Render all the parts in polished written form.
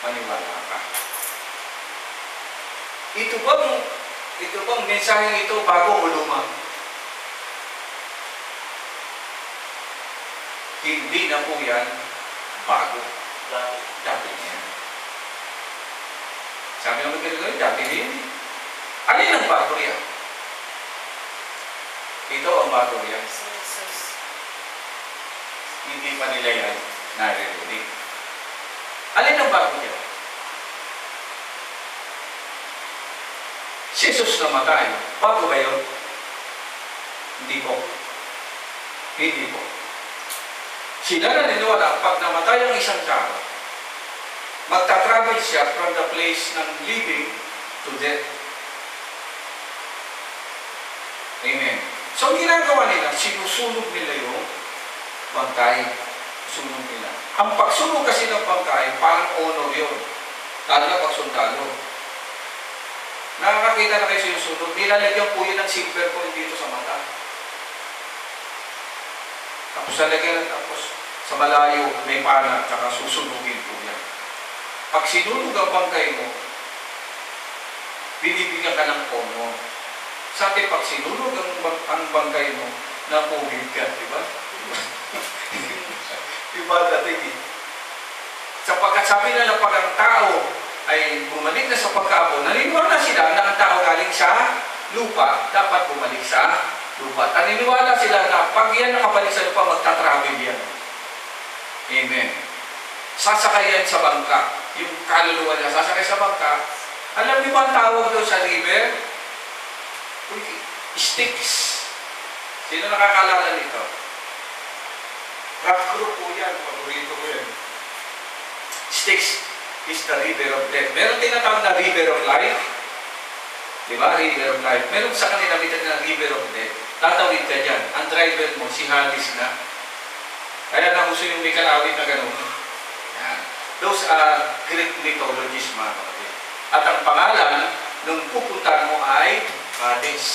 maniwala ka. Ito bang mensaheng ito bago o luma? Hindi na po yan bago. Dati na yan. Sabi naman ganito, dati na yan. Alin ang bago yan? Ito ang bago yan. Hindi pa nila yan naririnig. Alin ang bago yan? Si Jesus namatay. Bago ba yun? Hindi po. Hindi po. Sila naniniwala, pag namatay ang isang tao, magta-travel siya from the place ng living to death. Amen. So, ang ginagawa nila, sinusunog nila yung bangkay. Sunog nila. Ang pagsunog kasi ng bangkay, parang honor yun. Lalo na pagsundalo. Nakakakita na kayo sinusunog, nilalagyan po yun ng silver coin dito sa mata. Tapos tapos sa malayo, may pana, tsaka susunugin po yan. Pag sinunog ang bangkay mo, binibigyan ka ng honor. Sabi, pag sinunog ang bangkay mo, napugid ka, di ba? Diba dating eh. Sapagkat sabi nila, pag ang tao ay bumalik na sa pagkaabon, naniniwala sila na ang tao galing sa lupa, dapat bumalik sa lupa. Naniniwala sila na pag yan nakabalik sa lupa, magta-travel yan. Amen. Sasakay yan sa bangka. Yung kaluluwa niya, sasakay sa bangka. Alam niyo ba ang tawag doon sa river? Styx. Sino nakakalala nito? Rock group po yan. Paborito ko yan. Styx is the river of death. Meron tinatawag na river of life. Diba? River of life. Meron sa kanila na river of death. Tatawid ka dyan. Ang driver mo, si Hades na. Kaya nakuso yung may kalawit na gano'n. Yan. Those are Greek mythologies, mga kapatid. At ang pangalan nung pupuntahan mo ay Hades.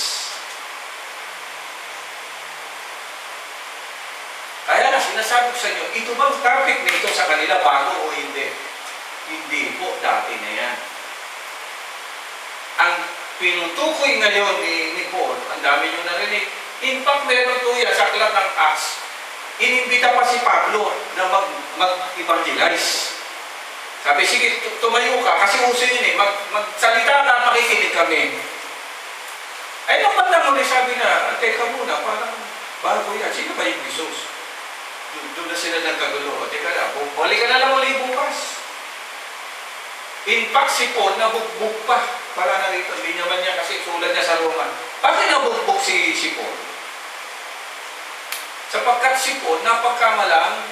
Kaya na sinasabi ko sa inyo, ito bang topic nito sa kanila bago o hindi? Hindi po, dati na yan. Ang pinutukoy ngayon ni Paul, ang dami nyo narinig. In fact, meron ito yan sa aklat ng Acts. Inimbita pa si Pablo na mag-evangelize. Sabi, sige, tumayo ka, kasi uso yun eh, magsalita na, makikinig kami. Ay, naman na muli, sabi na, teka muna, parang bago yan. Sino ba yung Jesus? Doon na sila nagkagulo. Teka na, balik ka na lang muli bukas. In fact, si Paul, nabugbog pa. Para narito, hindi naman niya kasi sulat niya sa Roman. Bakit nabugbog si Paul? Sapagkat si Paul, napagkamalang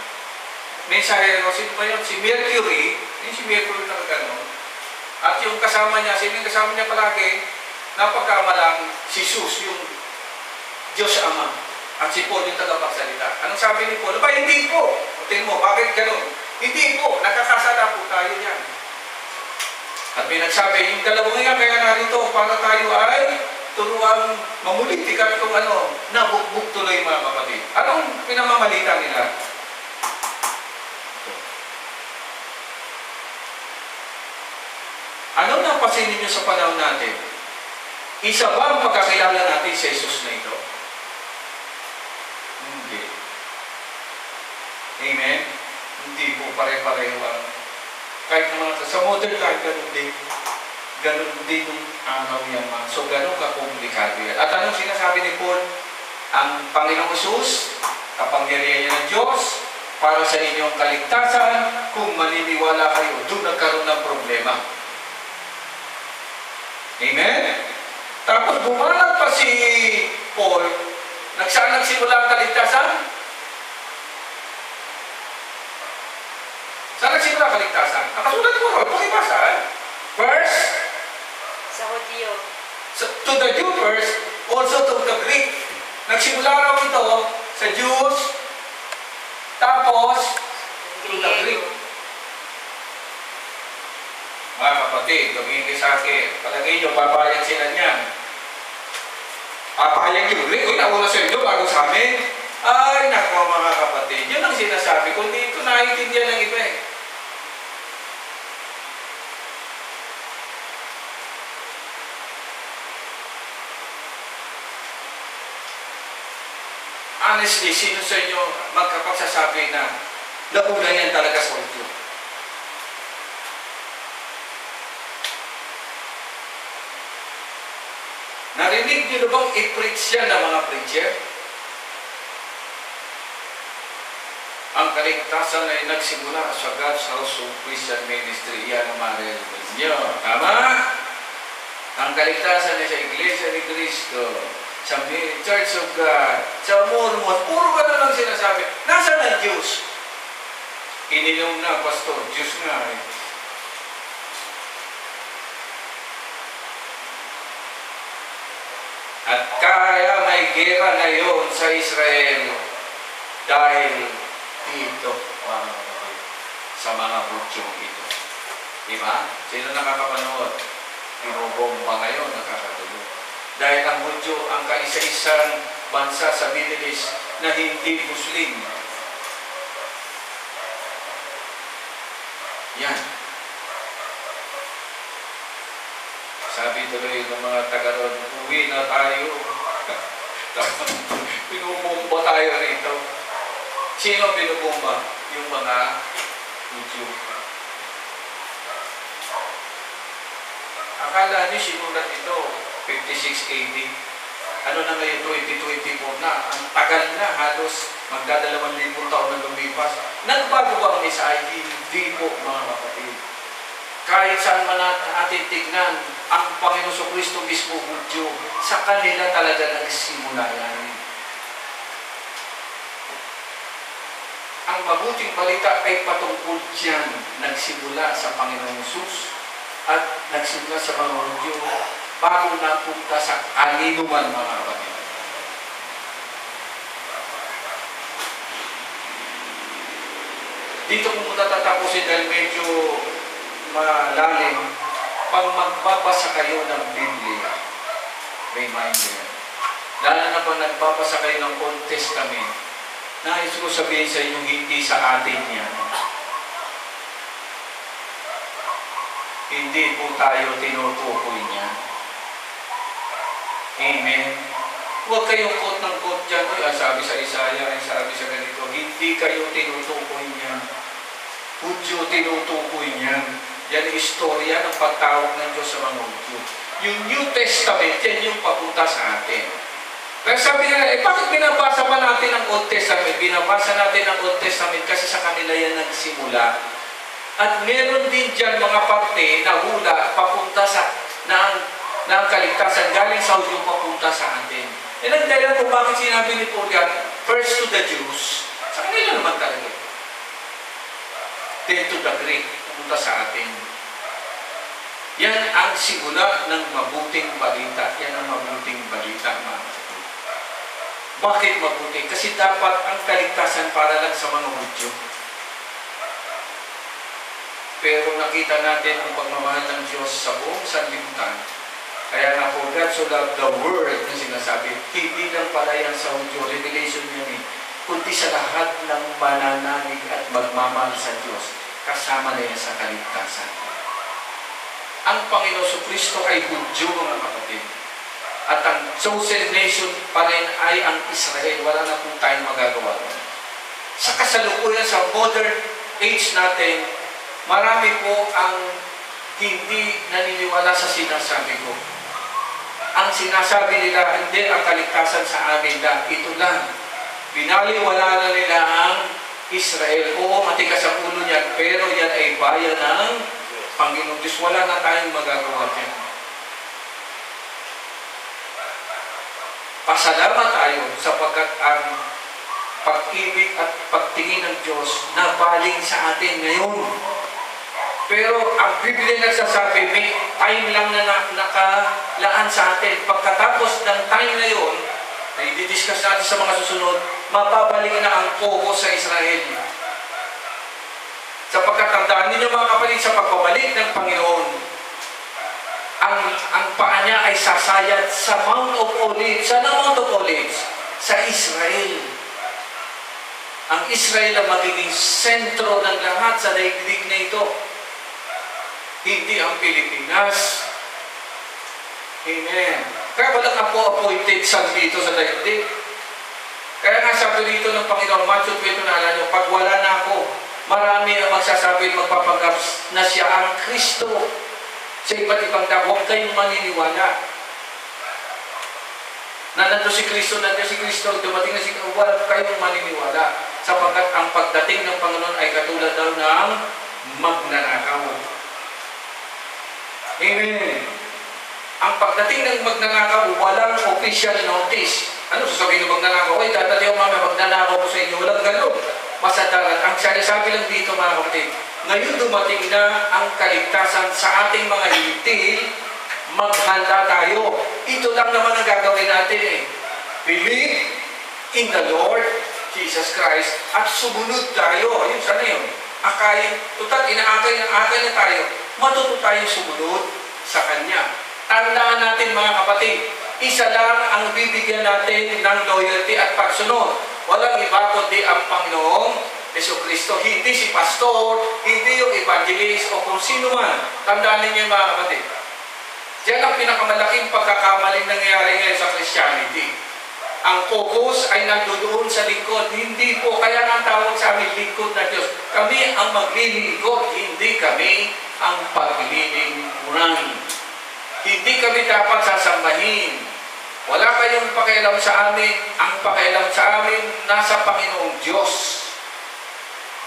mensahero, sino ba yun? Si Mercury, yung si Mercury na gano'n. At yung kasama niya, sino yung kasama niya palagi? Napagkamalang si Jesus, yung Diyos Ama. At si Paul yung tagapagsalita. Anong sabi ni Paul? Ba, hindi po. Tingin mo, bakit gano'n? Hindi po, nakakasala po tayo yan. At may nagsabi, yung dalawang nga, kaya narito, para tayo ay turuan mamulitika itong nabugbog tuloy mga kapatid. Anong pinamamalita nila? Ano napasin ninyo sa panahon natin? Isa ba ang pagkakilala natin sa Jesus na ito? Hindi. Amen? Hindi po pare-pareho ang kahit naman sa modern time, ganun din yung araw yan. So, ganun ka-komplikado yan. At anong sinasabi ni Paul? Ang Panginoong Jesus, kapangyarihan niya ng Diyos, para sa inyong kaligtasan, kung maniniwala kayo, doon nagkaroon ng problema. Amen? Tapos bumanat pa si Paul, saan nagsimula ang kaligtasan? Saan nagsimula ang kaligtasan? Nakasulat mo ron, pakibasa First, sa Hudyo. To the Jew first, also to the Greek. Nagsimula raw ito sa Jews, tapos to the Greek. Mga kapatid, tumingin kayo sa akin. Palagay nyo, papayag sila niyan. Papayag yung Greek. Uy, nauna sa inyo, bago sa amin. Ay, naku mga kapatid. Yun ang sinasabi. Kung di ito naiintindihan ng iba eh. Honestly, sino sa inyo magkapagsasabi na nauna yan talaga sa Hudyo? Narinig niyo na bang i-preach yan ng mga preacher? Ang kaligtasan ay nagsimula sa God's House of Christian Ministry. Yan ang marinig niyo. Tama? Ang kaligtasan ay sa Iglesia ni Cristo, sa Church of God, sa Mormon. Puro ka na lang sinasabi. Nasaan ang Diyos? Ininom na, Pastor. Diyos nga eh. At kaya may gera ngayon sa Israel dahil dito sa mga Hudyo ito. Diba? Sino nakakapanood? Binobomba ngayon, nakakagulo. Dahil ang Hudyo ang kaisa-isang bansa sa Middle East na hindi Muslim. Yan. Sabi tuloy ng mga taga-ron, uwi na tayo. Binubomba tayo rito. Sino binubomba? Yung mga Hudyo. Akala niyo sinulat ito, 56 AD. Ano na ngayon, 2024 na. Ang tagal na, halos magdadalawang libong taon na lumipas. Nagbago ba ang Isaiah? Hindi po, mga kapatid. Kahit saan man natin tignan, ang Panginoon Kristo mismo Hudyo, sa kanila talaga nagsimula yan. Ang mabuting balita ay patungkol dyan, nagsimula sa Panginoong Jesus at nagsimula sa mga Hudyo bago napunta sa kaninuman, mga kapatid. Dito kung muna tatapusin dahil medyo malalim, pag magbabasa kayo ng Biblia, reminder, lalo na pag nagbabasa kayo ng Old Testament, nais ko sabihin sa inyo, hindi sa atin yan. Hindi po tayo tinutukoy niya. Amen. Huwag kayong quote ng quote dyan. Sabi sa Isaiah, sabi sa ganito, hindi kayo tinutukoy niya. Hudyo tinutukoy niya. Yan ang istorya ng pagtawag ng Diyos sa mga Hudyo. Yung New Testament, yan yung papunta sa atin. Pero sabi nila, bakit binabasa pa natin ang Old Testament? Binabasa natin ang Old Testament kasi sa kanila yan nagsimula. At meron din dyan mga parte na hula papunta sa ng kaligtasan galing sa Hudyo papunta sa atin. E nagdahilan kung bakit sinabi ni Paul yan, first to the Jews, sa kanila naman talaga. Then to the Greek, papunta sa atin. Yan ang simula ng mabuting balita. Yan ang mabuting balita, mga kapatid. Bakit mabuti? Kasi dapat ang kaligtasan para lang sa mga Hudyo. Pero nakita natin ang pagmamahal ng Diyos sa buong sanlibutan. Kaya nga po, God so loved the world na sinasabi, hindi lang pala yan sa Hudyo, revelation yan eh, kundi sa lahat ng mananalig at magmamahal sa Diyos, kasama na yan sa kaligtasan. Ang Panginoon Kristo ay Hudyo, mga kapatid. At ang chosen nation pa rin ay ang Israel. Wala na kung tayong magagawa. Sa kasalukuyan, sa modern age natin, marami po ang hindi naniniwala sa sinasabi ko. Ang sinasabi nila, hindi ang kaligtasan sa amin lang. Ito lang. Binaliwala na nila ang Israel. Oo, matigas ang ulo niyan, pero yan ay bayan ng Panginoon Diyos. Wala na tayong magagawa dyan. Pasalamat tayo sapagkat ang pag-ibig at pagtingin ng Diyos na baling sa atin ngayon. Pero ang Biblia nagsasabi, may time lang na nakalaan sa atin. Pagkatapos ng time na yun, na i-discuss natin sa mga susunod, mababalik na ang focus sa Israel. Sapagkat tandaan ninyo mga kapatid, sa pagbabalik ng Panginoon, ang paa niya ay sasayat sa Mount of Olives. Sa Mount of Olives? Sa Israel. Ang Israel ang magiging sentro ng lahat sa daigdig na ito. Hindi ang Pilipinas. Amen. Kaya walang appointed son dito sa daigdig. Kaya nga sabi dito ng Panginoon, Matthew 20, naalala nyo, pag wala na ako, marami ang magsasabi, magpapanggap na siya ang Kristo. Sa iba't ibang dako, huwag kayong maniniwala na nandun si Kristo, dumating na si Kristo, huwag kayong maniniwala. Sapagkat ang pagdating ng Panginoon ay katulad daw ng magnanakaw. Amen. Ang pagdating ng magnanakaw, walang official notice. Ano sasabihin ng magnanakaw? Ay, tatatiyo mami, magnanakaw ko sa inyo. Walang ganun. Masadaran. Ang sinasabi lang dito, mga kapatid, ngayon dumating na ang kaligtasan sa ating mga hitil, maghanda tayo. Ito lang naman ang gagawin natin eh. Believe in the Lord Jesus Christ at sumunod tayo. Ayun, sana yun. Akay, total, inaakay na tayo. Matuto tayong sumunod sa Kanya. Tandaan natin mga kapatid, isa lang ang bibigyan natin ng loyalty at pagsunod. Walang iba kundi ang Panginoong Jesucristo. Hindi si pastor, hindi yung evangelist o kung sino man. Tandaan ninyo mga kapatid. Diyan ang pinakamalaking pagkakamaling nangyayari ngayon sa Christianity. Ang focus ay nandoon sa lingkod. Hindi po, kaya ang tawag sa amin lingkod na Diyos. Kami ang maglilingkod, hindi kami ang paglilingkuran. Hindi kami dapat sasambahin. Wala kayong pakialam sa amin. Ang pakialam sa amin nasa Panginoong Diyos.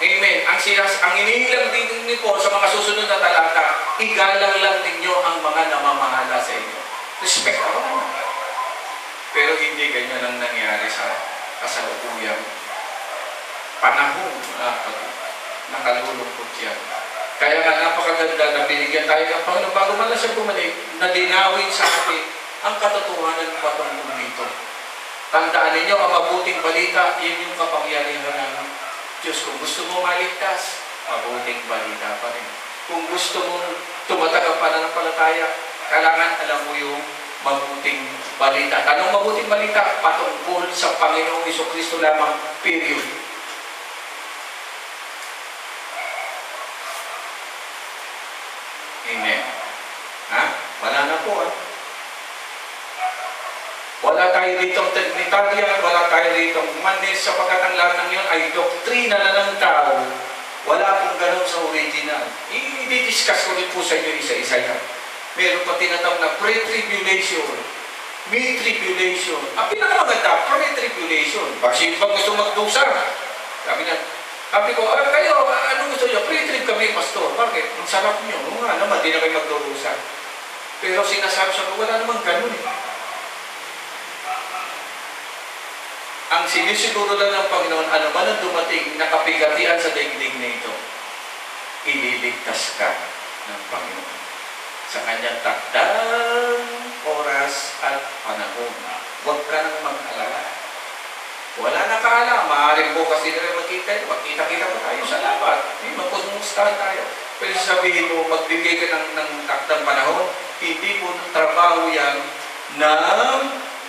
Amen. Ang inihilang din po sa mga susunod na talata, igalang lang ninyo ang mga namamahala sa inyo. Respect ako naman. Pero hindi ganyan ang nangyari sa kasalukuyang panahon. Nakalulungkot yan. Kaya nga napakaganda na binigyan tayo ng Panginoon bago man lang siya bumalik, na linawin sa atin ang katotohanan patungkol dito. Tandaan ninyo, ang mabuting balita, yun yung kapangyarihan ng Diyos. Kung gusto mo maligtas, mabuting balita pa rin. Kung gusto mo tumatag ang pananampalataya, kailangan alam mo yung mabuting balita. Anong mabuting balita? Patungkol sa Panginoong Jesucristo lamang, period. Amen. Ha? Wala na po. Wala tayo ditong Trinitarian, wala tayo ditong Manes, sapagkat ang lahat ng yun ay doktrina na ng tao. Wala pong ganun sa original. I-discuss ko rin po sa inyo isa-isa yan. Meron pa tinatawag na pre-tribulation, mid-tribulation. Ang pinakamaganda, pre-tribulation. Bakit ba gusto magdusa? Sabi ko, kayo, anong gusto nyo? Pre-trib kami, pastor. Bakit? Ang sarap nyo. Oo nga naman, di na kayo magdurusa. Pero sinasabi siya, wala namang ganun eh. Ang sinisiguro lang ng Panginoon, ano man ang dumating na kapigatian sa daigdig na ito, ililigtas ka ng Panginoon sa kanyang takdang oras at panahon. Huwag ka nang mag-alala. Wala na kaalam. Maaaring bukas din rin magkita-kita pa tayo sa labat. Magpusmustahan tayo. Pero sabihin mo, magbigay ka ng takdang panahon, hindi mo trabaho yan ng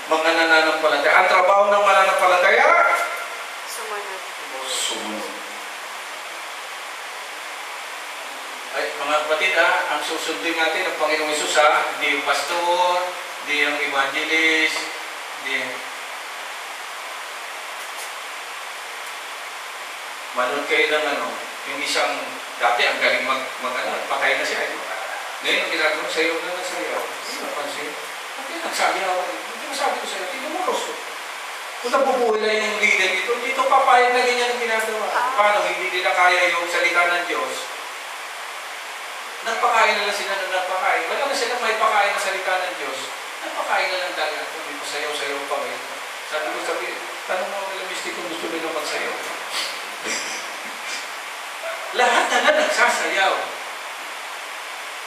mga nananampalataya. Ang trabaho ng mananampalataya? Sumunod. Ay, mga kapatid, ang susundin natin ng Panginoong Hesus, hindi yung pastor, hindi yung evangelist, hindi. Manood kayo ng yung isang, dati ang galing patay na siya. Ngayon, ang ginagawa, sayo na sayo. Hindi napansin. Bakit nagsayaw? Sabi ko sa'yo, tinumuros ko. Kung nabubuhay na yung leader dito, dito papayag na ganyan ang ginagawa. Paano? Hindi nila kaya yung salita ng Diyos. Nagpakain na lang sila ng nagpakain. Wala na silang may pakain na salita ng Diyos. Nagpakain na lang talaga. Hindi ko sayaw-sayaw pa ngayon. Sabi, tanong mo nila mistik kung gusto nila magsayaw. Lahat na lang nagsasayaw.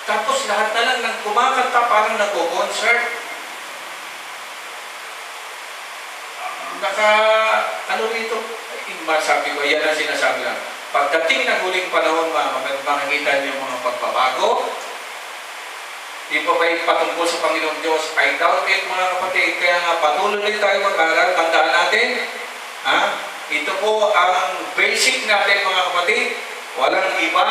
Tapos lahat na lang kumakanta parang nag-concert. Rito, sabi ko, yan ang sinasabi lang. Pagdating ng huling panahon, makikita niyo mga pagbabago. Di pa ba patungkol sa Panginoong Diyos? I doubt it, mga kapatid. Kaya nga, patuloy tayo mag-aral. Tandaan natin, ito po ang basic natin, mga kapatid. Walang iba.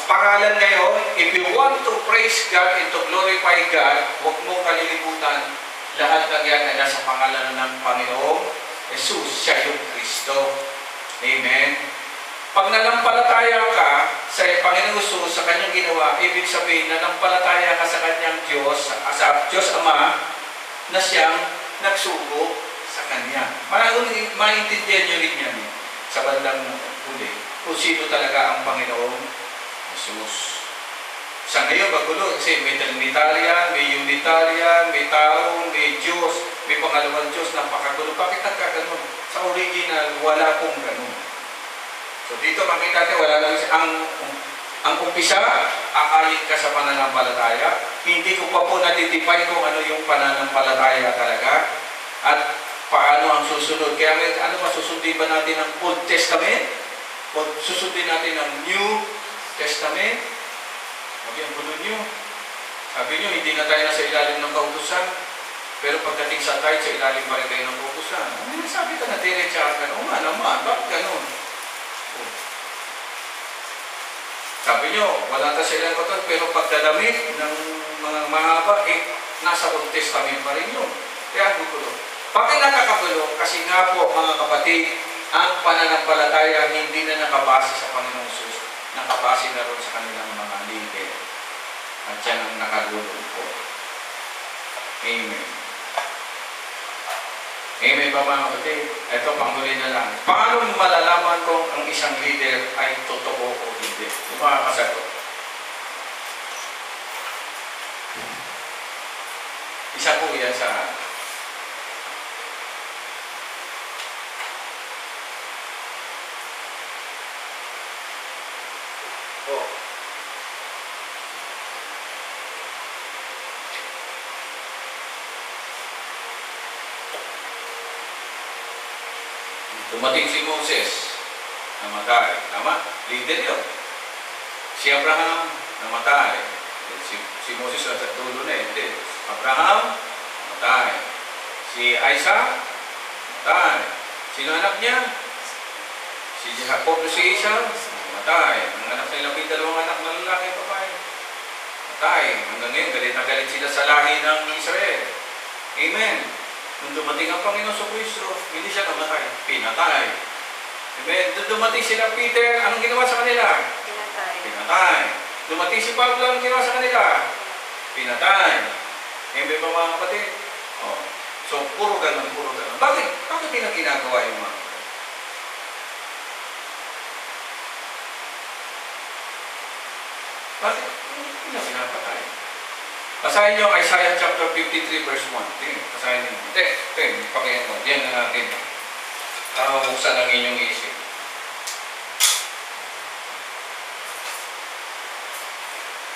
Pangalan ngayon, if you want to praise God and to glorify God, huwag mong kalilimutan, lahat ng yan ay nasa pangalan ng Panginoong Jesus, siya yung Kristo. Amen? Pag nanampalataya ka sa Panginoong Jesus, sa kanyang ginawa, ibig sabihin, nanampalataya ka sa kanyang Diyos, sa Diyos Ama, na siyang nagsugo sa kanya. Maintindihan nyo rin yan sa bandang huli, kung sino talaga ang Panginoong Jesus. Sa ngayon, magulo, kasi may Trinitarian, may Unitarian, may tao, may Diyos, may pangalawang Diyos, napakagulo. Bakit nagkaganon? Sa original, wala pong ganon. So dito makita natin, wala lang ang umpisa, akayin ka sa pananampalataya. Hindi ko pa po natitipay kung ano yung pananampalataya talaga at paano ang susunod. Kaya ano ba, susundin ba natin ang Old Testament? O susundin natin ang New Testament? Huwag yung gulo nyo. Sabi nyo, hindi na tayo nasa ilalim ng kautusan. Pero pagdating sa tayo, sa ilalim pa rin tayo ng kautusan. Sabi ka na, diretsa ka, o nga naman, bakit ganun? Sabi nyo, wala tayo sa ilang kautusan, pero pagdadamit ng mga mahaba, nasa Old Testament pa rin yun. Kaya gugulo. Bakit nakakagulo? Kasi nga po, mga kapatid, ang pananampalataya hindi na nakabase sa Panginoong Jesus. Nakabase na rin sa kanilang mga leader. At yan ang nakagulo po. Amen. Amen ba mga kapatid? Ito, panghuli na lang. Paano malalaman kung ang isang leader ay totoo o hindi? Yung mga kasagot. Isa po yan sa dumating si Moses, namatay. Tama? Leader yun. Si Abraham, namatay. Si Moses sa dulo na hindi. Abraham, namatay. Si Isaac, namatay. Sino anak niya? Si Jacob o si Esau, namatay. Ang anak nila, may dalawang anak na lalaki babae. Namatay. Hanggang ngayon, galit na galit sila sa lahi ng Israel. Amen. Nung dumating ang Panginoon sa Kristo, hindi siya namatay, pinatay. Amen. Nung dumating sila Peter, anong ginawa sa kanila? Pinatay. Dumating si Pablo, anong ginawa sa kanila? Pinatay. Amen ba mga kapatid? Oh. So, puro ganun, puro ganun. Bakit din ginagawa yung mga kapatid? Bakit? Hindi na pinapatay. Basahin nyo Isaiah chapter 53 verse 1. Basahin nyo. Pakinggan mo. Diyan na natin. Buksan ang inyong isip.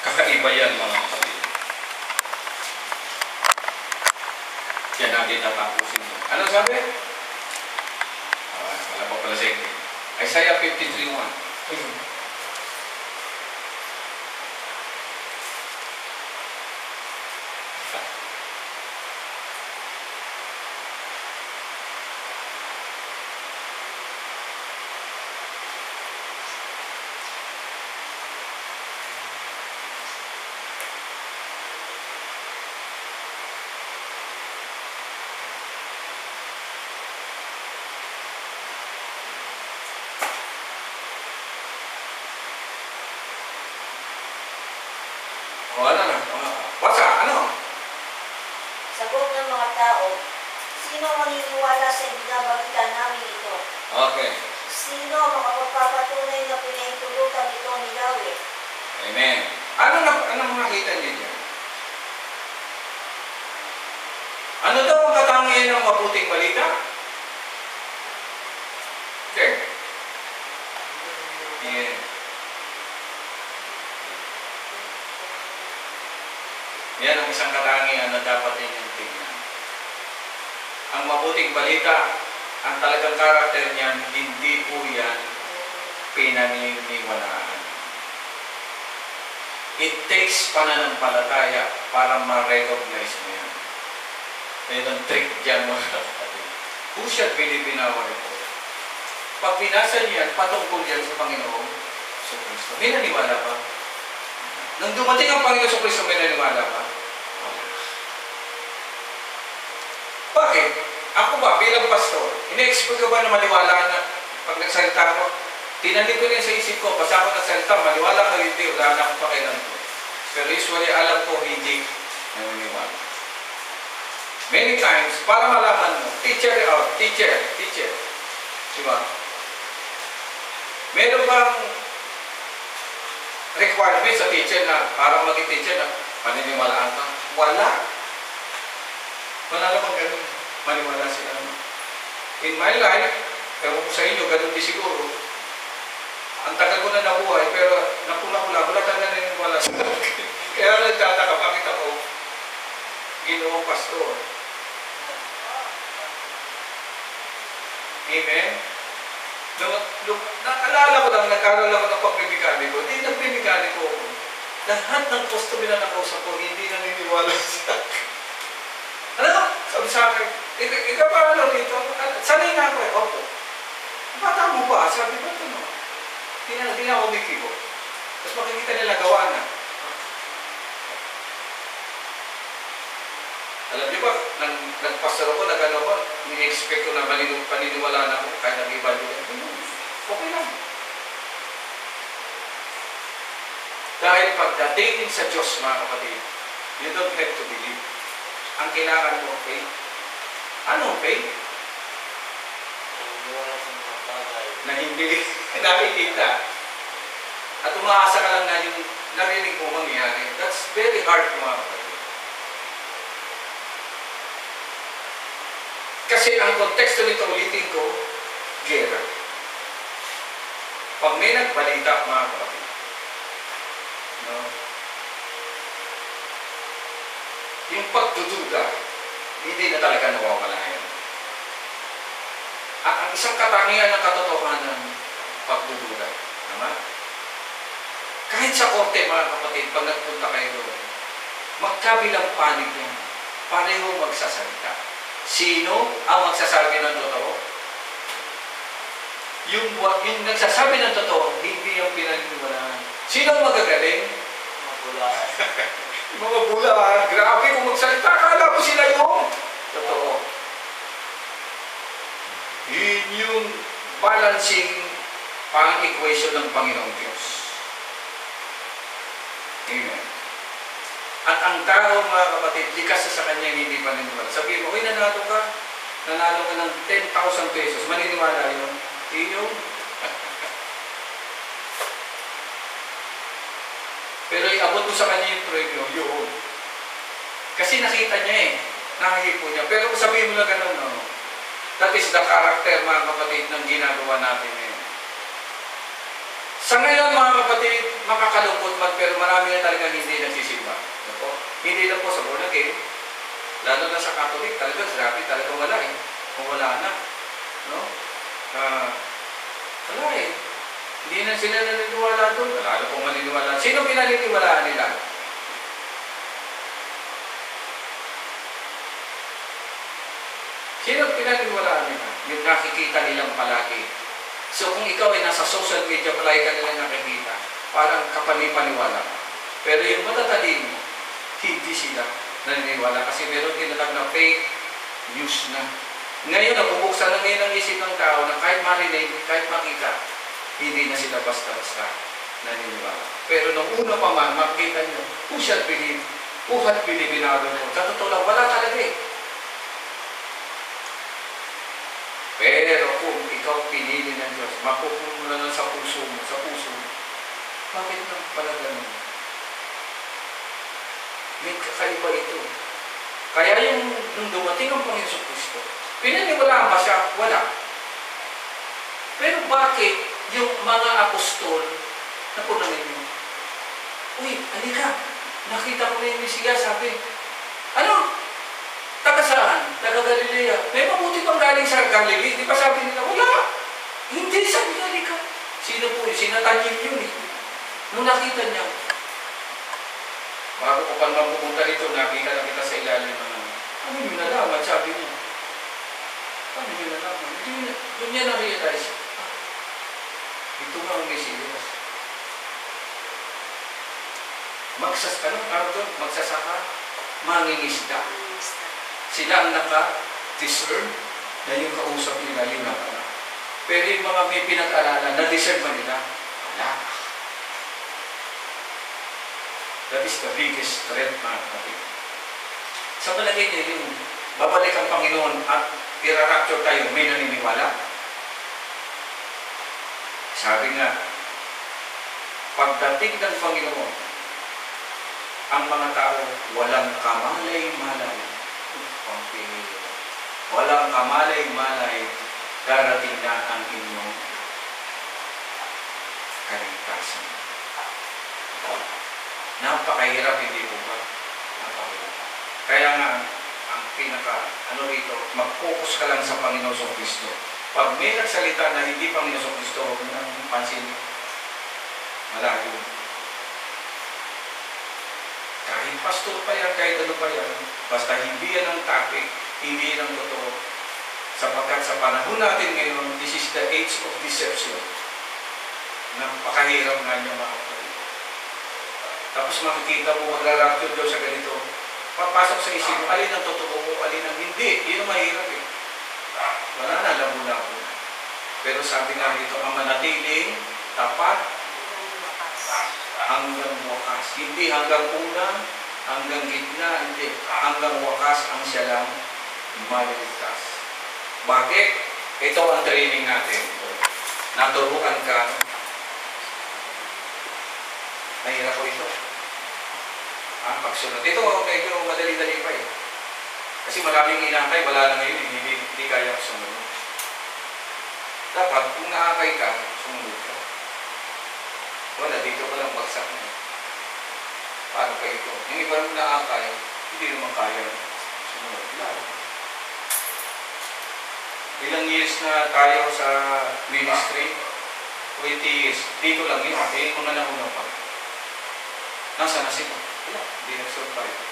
Kakaiba yan mga kapatid. Diyan natin tatapusin mo. Ano sabi? Wala pa pala sa inyo. Isaiah 53:1. O ano na? Basa, ano? Sagot ng mga tao, sino maniniwala sa ibinabalita namin ito? Okay. Sino makapagpapatunay na pinahintulutan ito ni Yahweh? Amen. Ano makita niyo dyan? Ano daw ang katangian ng mabuting balita? Okay. Yeah. Yan ang isang katangian na dapat ninyong tingnan. Ang mabuting balita, ang talagang karakter niyan, hindi po yan pinaniniwalaan. It takes pananampalataya para ma-recognize mo yan. Kaya ang trick dyan mga kapatid. Who shall believe in our report? Pag binasa niyan, patungkol yan sa Panginoon sa Kristo. May naniwala ba? Nung dumating ang Panginoon sa Kristo, may naniwala ba? Bakit? Ako ba, bilang pastor, Ine-expect ko ba na maniwala na pag nagsalita ko? Tinanim ko rin sa isip ko, basta ako nagsalita, maniwala ka hindi, wala na akong pakialam ko. Pero usually alam ko, hindi naniniwala. Many times, para malaman mo, teacher. Diba? Meron bang requirement sa teacher na para maging teacher na paniniwalaan ka? Wala. Wala namang ganun. Maniwala sila. In my life, ewan ko sa inyo, ganun din siguro. Ang tagal ko na nabuhay, pero napula-pula, wala talaga naniniwala sa akin. Kaya nagtataka, bakit ako Ginoong pastor? Amen? Naalala ko lang, nag-aral ako ng pagbibiganiko. Hindi nagbibiganiko ako. Lahat ng customer na nakausap ko, hindi naniniwala sa akin. Ano? Sabi sa akin, ikaw pa ano rito? Sanay nga ako eh. Opo. Bata mo ba? Sabi ko, ito no. Hindi na ako umikibo. Tapos makikita nila gawa na. Alam niyo ba, nagpastor ako, nag-ano ko, ni-expect ko na paniniwala na ako, kahit nag-iba doon. Okay lang. Dahil pagdating sa Diyos, mga kapatid, you don't have to believe. Ang kailangan mo, faith. Anong faith? Na hindi nakikita. At umaasa ka lang na yung narinig mo mangyari. That's very hard, mga kapatid. Kasi ang konteksto nito, ulitin ko, gera. Pag may nagbalita, mga kapatid, no? Yung pagdududa, hindi na talaga nawawala yan. At ang isang katangian ng katotohanan, pagdududa. Naman? Kahit sa korte, mga kapatid, pag nagpunta kayo doon, magkabilang panig yan. Pareho magsasalita. Sino ang magsasabi ng totoo? Yung nagsasabi ng totoo, hindi yung pinaniniwalaan. Sino ang magagaling? Mabula. Mga bula, grabe kung magsalita. Akala ko sila yung totoo. Yun yung balancing pang-equation ng Panginoong Diyos. Amen. At ang tao, mga kapatid, likas sa kanya hindi paniniwala. Sabihin mo, nanalo ka ng 10,000 pesos. Maniniwala yun? Yun. Pero iabot mo sa kanya yung premyo, yun. Kasi nakita niya eh. Nakahipo niya. Pero kung sabihin mo na gano'n, no? That is the character, mga kapatid, ng ginagawa natin ngayon. Sa ngayon, mga kapatid, makakalungkot man, pero marami na talaga hindi nagsisimba. Hindi lang po sa born again, lalo na sa Catholic, talaga, grabe, talaga wala eh. Kung wala na. No? Wala eh. Hindi na sila naniniwala doon. Lalo pong maniniwala. Sino pinaniniwalaan nila? Sino pinaniniwalaan nila? Yung nakikita nilang palagi. So kung ikaw ay nasa social media, palagi ka nilang nakikita, parang kapanipaniwala ka. Pero yung matatalino, hindi sila naniniwala kasi meron tinatag na fake news na. Ngayon, nabubuksan na ngayon ang isip ng tao na kahit marinig, kahit makita, hindi na sila basta-basta naniniwala. Pero nung una pa man, makikita nyo, who shall believe? Who had believe in our Lord? Sa totoo lang, wala talaga eh. Pero kung ikaw pinili ng Diyos, mapupuno na lang sa puso mo, bakit nang pala ganun? May kakaiba ito. Kaya nung dumating ang Panginoon Kristo, pinaniwalaan ba siya? Wala. Pero bakit yung mga apostol, napunan ninyo? Uy, halika, nakita ko na yung Mesiya, sabi. Ano? Taga saan? Taga Galilea. May mabuti pang galing sa Galilee. Di ba sabi nila? Wala. Hindi, sabi niya, halika. Sino po yun? Sinatanyil yun eh. Nung nakita niya, bago ko pang mapupunta dito, nakita na kita sa ilalim ng ano yung nalaman, sabi niya. Ano yung nalaman? Doon niya na-realize, ito nga ang Mesiyas. Magsasaka, mangingisda. Sila ang naka-discern na yung kausap nila, yun na pala. Pero yung mga may pinag-aralan, na-deserve ba nila? Wala. That is the biggest threat, mga kapatid. Sa palagay niya, yung babalik ang Panginoon at i-rapture tayo, may naniniwala? Sabi nga, pagdating ng Panginoon, ang mga tao walang kamalay-malay. Walang kamalay-malay, darating na ang inyong kaligtasan. Napakahirap, hindi po ba? Napakahirap. Kaya nga, ang rito, mag-focus ka lang sa Panginoon sa Kristo. Pag may nagsalita na hindi Panginoon sa Kristo, huwag mo nang pansin. Malayo. Kahit pastor pa yan, kahit ano pa yan, basta hindi yan ang topic, hindi yan ang totoo. Sapagkat sa panahon natin ngayon, this is the age of deception. Napakahirap nga niya mga kapatid. Tapos makikita mo magra-rapture daw sa ganito. Papasok sa isip mo, alin ang totoo mo, alin ang hindi. Yun ang mahirap eh. Wala na, labo-labo na. Pero sabi nga dito, ang manatiling, tapat, hanggang wakas. Hindi hanggang una, hanggang gitna, hindi. Hanggang wakas ang siya lang maliligtas. Bakit? Ito ang training natin. Naturuan ka. Mahirap ko ito. Pagsunod. Ito, medyo madali-dali pa eh. Kasi maraming inakay, wala na ngayon, hindi kaya sumunod. Dapat, kung naakay ka, sumunod ka. Wala, dito ka lang bagsak na. Paano ka ito? Yung iba nung naakay, hindi naman kaya sumunod. Lalo. Ilang years na tayo sa ministry? 20 years. Dito lang yun. Eh, kung nanahuna pa. Nasa na sila? Wala, hindi nag-survive.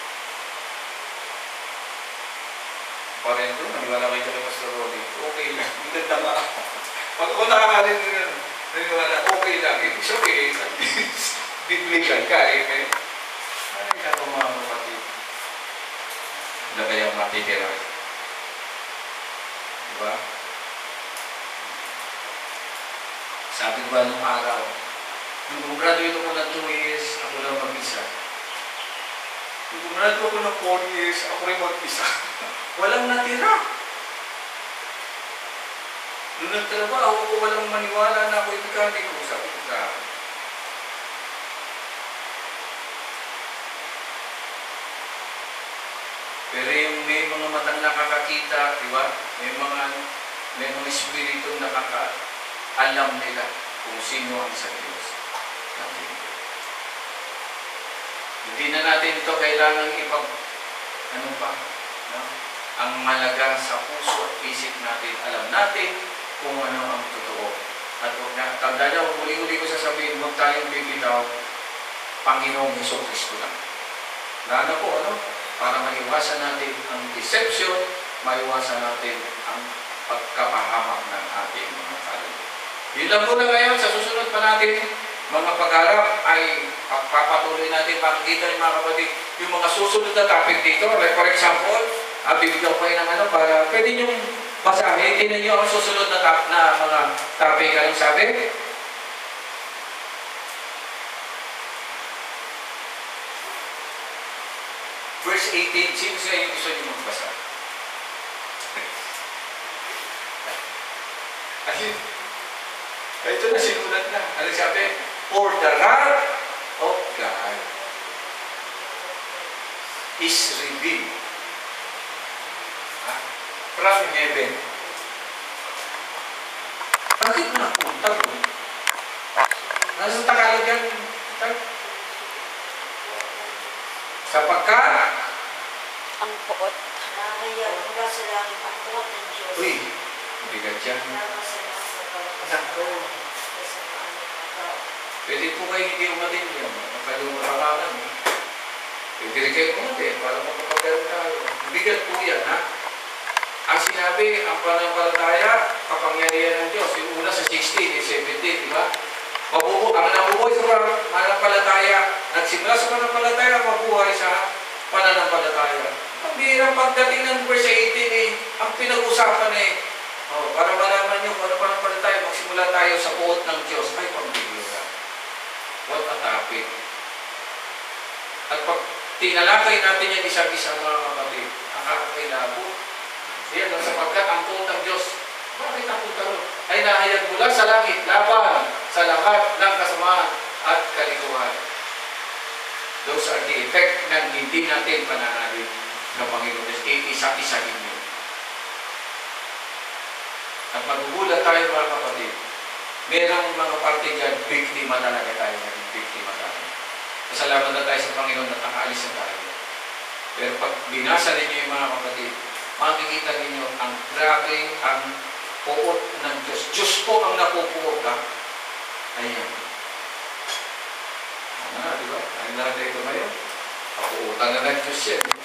Parang ito, naniwala kayo kay Pastor Roddy. Okay lang, hindi ganda nga. Pag ako nakakarin nyo, naniwala, okay lang. Ibig sabihin, biblical ka eh. Ay, ako mga kapatid. Na kaya matitira. Diba? Sabi ko ba nung araw, nung gumraduate ako ng 2 years, ako lang mag-isa. Nung gumraduate ako ng 4 years, ako rin mag-isa. Walang natira. Nung nagtrabaho ko, walang maniwala na ako mekaniko. Sabi ko sa akin. Pero yung may mga matang nakakakita, di ba? May mga espiritu nakaka-alam nila kung sino ang sa Diyos. Hindi na natin ito kailangan ano pa, no? Ang malaga sa puso at isip natin, alam natin kung ano ang totoo. At huwag na, tanda niya, huli-huli ko sasabihin, huwag tayong bibitaw, Panginoong Jesucristo lang. Lalo po, ano? Para maiwasan natin ang deception, maiwasan natin ang pagkapahamak ng ating mga kaluluwa. Yun lang po na ngayon, sa susunod pa natin, mga pag-arap ay papatuloy natin makikita ng mga kapatid yung mga susunod na topic dito. Like for example, bibigyan ko kayo ng ano para pwede nyo basahin. Tingnan nyo ang susunod na mga topic. Anong sabi? Verse 18. Sino sa inyo gusto nyo magbasa? Ayun. Ito na sinulat na. Ano sabi? For the wrath of God is revealed from heaven. Bakit napunta ko? Nasa Tagalog yan? Sapagkat ang puot. Nakaya mula sa langit ang puot ng Diyos. Uy, bigat yan. Anak ko. Pwede po kayo hindi umatin yan. Nakalumarangan. Pwede rin kayo umatin para makapagkaroon tayo. Bigat po yan, ha? Ang sinabi, ang panampalataya, kapangyarihan ng Diyos. Yung una sa 16, 17, di ba? Ang nabubuhay sa panampalataya, nagsimula sa panampalataya, mabuhay sa pananampalataya. Ang bihirang pagdating ng verse 18 ang pinag-usapan para malaman nyo kung ano pananampalataya, magsimula tayo sa puot ng Diyos. Ay, pambihira. What a topic. At pag tinalakay natin yan isang-isa mga kapatid, nakakailabo. Yan, sapagkat ang puot ng Diyos, bakit ang puot ay nahayag mula sa langit, laban sa lahat ng kasamaan at kalikuhan. Those are the effect ng hindi natin pananalig ng Panginoon Diyos. Isa-isahin nyo. At magugulat tayo mga kapatid. Merong mga parte dyan, biktima talaga tayo. Naging biktima tayo. Pasalamat na tayo sa Panginoon at nakaalis na tayo. Pero pag binasa ninyo yung mga kapatid, makikita ninyo ang grabe ang puot ng Diyos. Diyos po ang napupuot ha. Ayan. Di ba? Ano natin ito ngayon? Papuutan na ng Diyos yan.